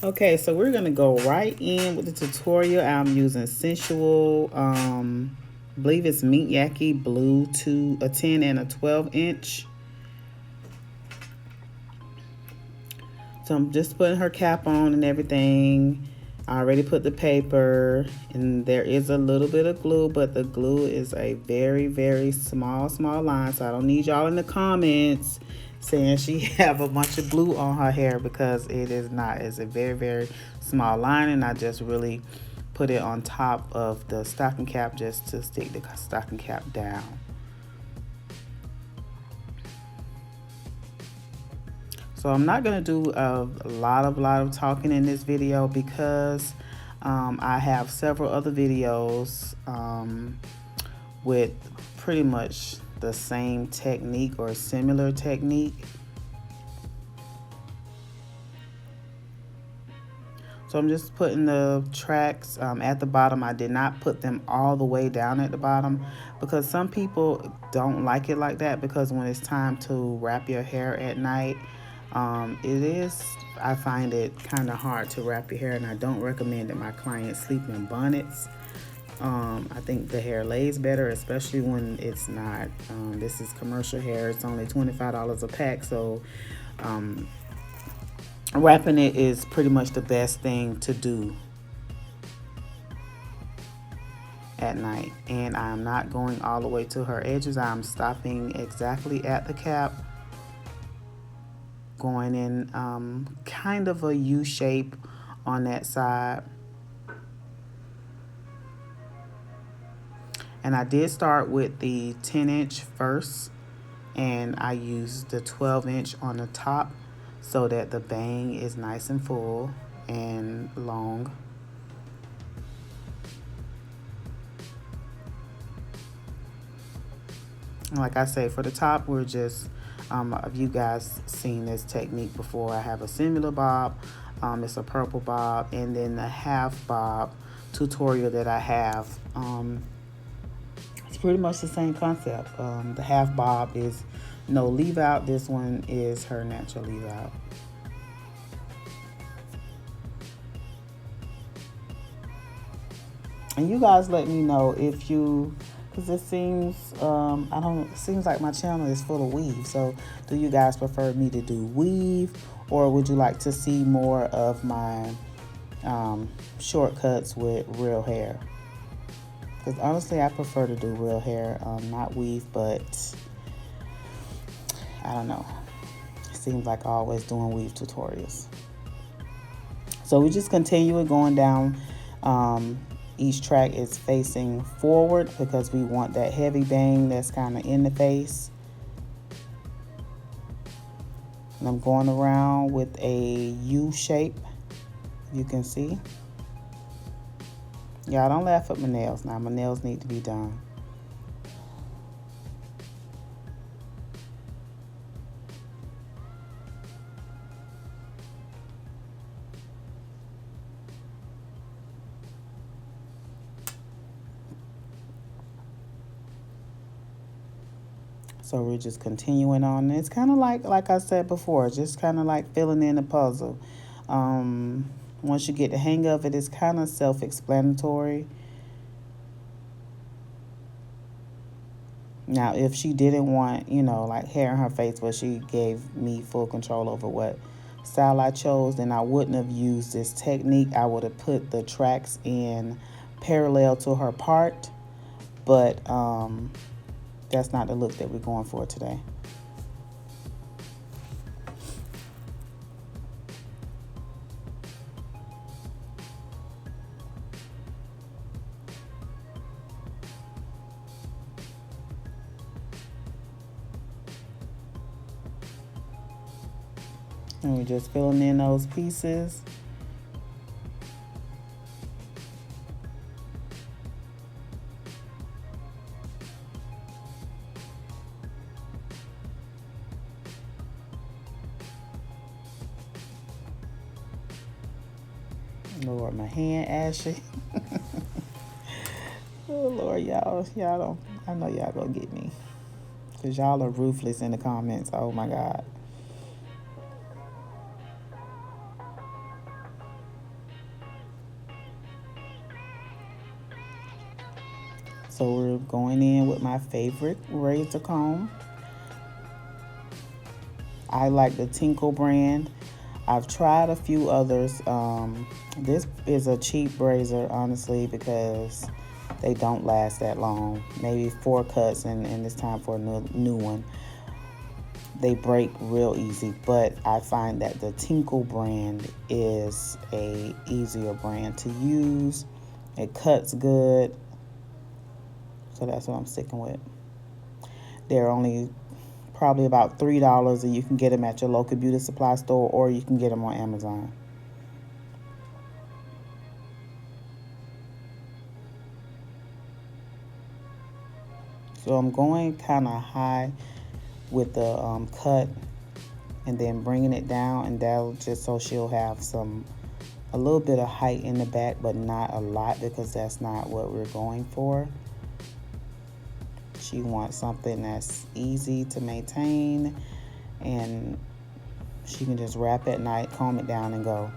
Okay, so we're gonna go right in with the tutorial. I'm using Sensual, I believe it's Meat Yaki Blue, to a 10 and a 12 inch. So I'm just putting her cap on and everything. I already put the paper, and there is a little bit of glue, but the glue is a very, very small line. So I don't need y'all in the comments saying she have a bunch of glue on her hair, because it is not. It's a very, very small line, and I just really put it on top of the stocking cap just to stick the stocking cap down. So I'm not gonna do a lot of talking in this video, because I have several other videos with pretty much the same technique or similar technique. So I'm just putting the tracks at the bottom. I did not put them all the way down at the bottom, because some people don't like it like that, because when it's time to wrap your hair at night, I find it kind of hard to wrap your hair, and I don't recommend that my clients sleep in bonnets. I think the hair lays better, especially when it's not. This is commercial hair. It's only $25 a pack, so wrapping it is pretty much the best thing to do at night. And I'm not going all the way to her edges. I'm stopping exactly at the cap, going in kind of a U shape on that side. And I did start with the 10-inch first, and I used the 12-inch on the top so that the bang is nice and full and long. Like I say, for the top, we're just, have you guys seen this technique before? I have a similar bob, it's a purple bob, and then the half bob tutorial that I have. It's pretty much the same concept. The half bob is no leave out. This one is her natural leave out. And you guys let me know if you, because it seems it seems like my channel is full of weave. So do you guys prefer me to do weave, or would you like to see more of my shortcuts with real hair? Because honestly, I prefer to do real hair, not weave, but I don't know. It seems like always doing weave tutorials. So we just continue going down. Each track is facing forward, because we want that heavy bang that's kind of in the face. And I'm going around with a U shape, you can see. Y'all don't laugh at my nails now. My nails need to be done. So we're just continuing on. It's kind of like I said before, just kind of like filling in a puzzle. Once you get the hang of it, it's kind of self-explanatory. Now, if she didn't want, like hair in her face, but she gave me full control over what style I chose, then I wouldn't have used this technique. I would have put the tracks in parallel to her part, but that's not the look that we're going for today. And we're just filling in those pieces. Lord, my hand ashy. Oh Lord, y'all don't. I know y'all gonna get me. Because y'all are ruthless in the comments. Oh my God. So we're going in with my favorite razor comb. I like the Tinkle brand. I've tried a few others. This is a cheap razor, honestly, because they don't last that long. Maybe 4 cuts and it's time for a new one. They break real easy, but I find that the Tinkle brand is a easier brand to use. It cuts good, so that's what I'm sticking with. They're only probably about $3, and you can get them at your local beauty supply store, or you can get them on Amazon. So I'm going kind of high with the cut, and then bringing it down, and that'll just so she'll have a little bit of height in the back, but not a lot, because that's not what we're going for. She wants something that's easy to maintain, and she can just wrap at night, comb it down, and go.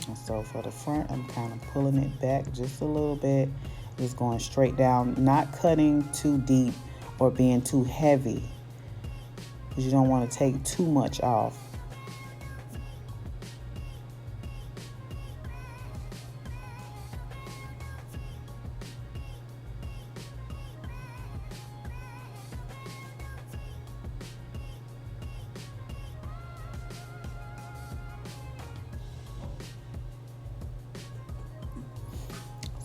And so for the front, I'm kind of pulling it back just a little bit, just going straight down, not cutting too deep or being too heavy, because you don't want to take too much off.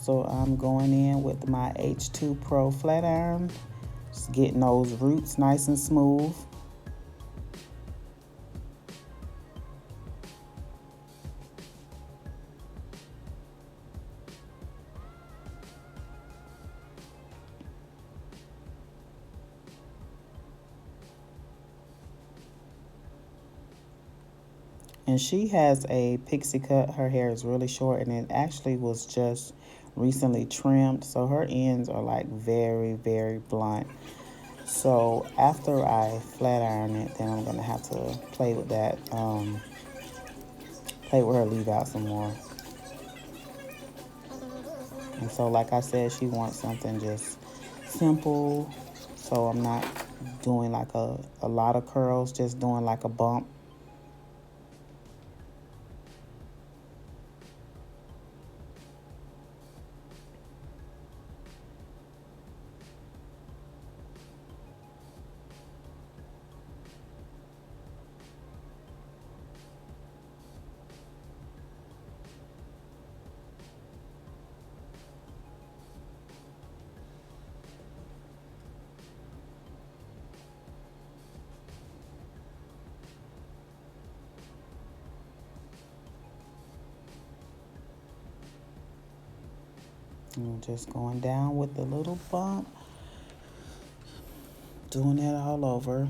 So I'm going in with my H2 Pro flat iron, just getting those roots nice and smooth. And she has a pixie cut. Her hair is really short, and it actually was just recently trimmed, so her ends are like very, very blunt. So after I flat iron it, then I'm gonna have to play with that, play with her, leave out some more. And so like I said, she wants something just simple, so I'm not doing like a lot of curls, just doing like a bump. And just going down with the little bump, doing that all over.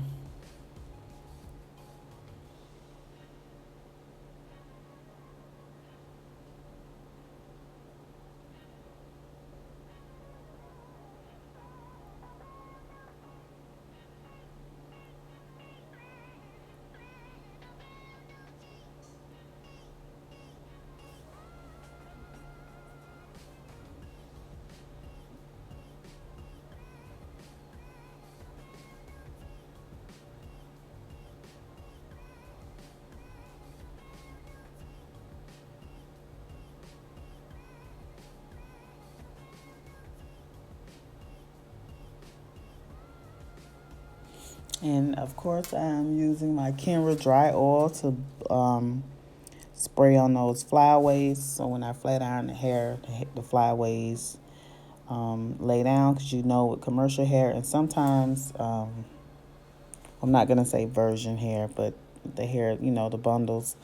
And of course, I'm using my Kenra dry oil to spray on those flyaways. So when I flat iron the hair, the flyaways lay down, because you know with commercial hair, and sometimes I'm not gonna say virgin hair, but the hair, you know, the bundles.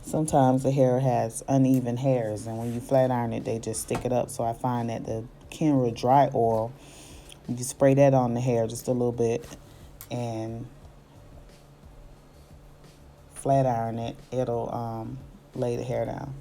Sometimes the hair has uneven hairs, and when you flat iron it, they just stick it up. So I find that the Kenra dry oil, you spray that on the hair just a little bit, and flat iron it, it'll lay the hair down.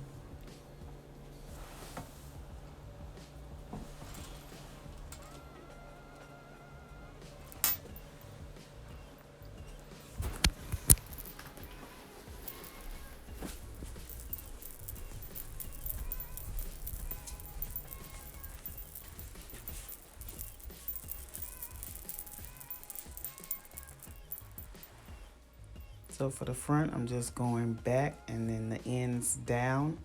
So for the front, I'm just going back and then the ends down.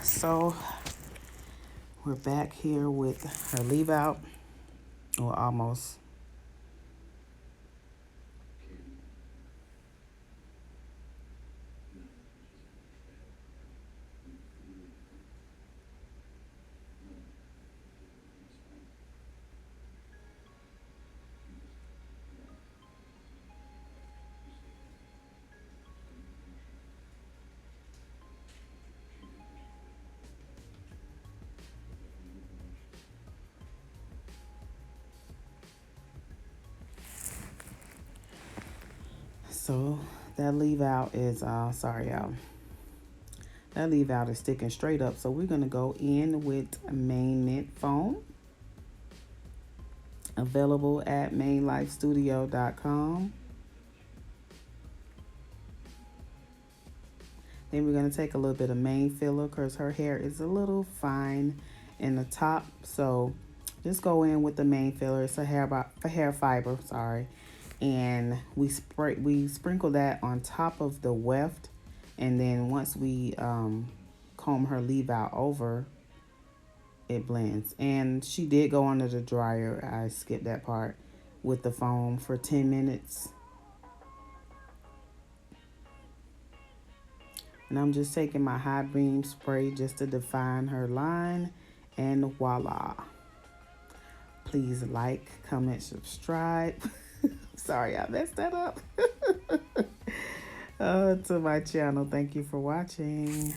So we're back here with her leave out, or almost. So that leave out is, sorry y'all, that leave out is sticking straight up. So we're gonna go in with Main Mint Foam, available at mainlifestudio.com. Then we're gonna take a little bit of Mane Filler because her hair is a little fine in the top. So just go in with the Mane Filler. It's a hair fiber, sorry. And we sprinkle that on top of the weft, and then once we comb her leave out over, it blends. And she did go under the dryer, I skipped that part, with the foam for 10 minutes. And I'm just taking my high beam spray just to define her line, and voila. Please like, comment, subscribe. Sorry, I messed that up. To my channel. Thank you for watching.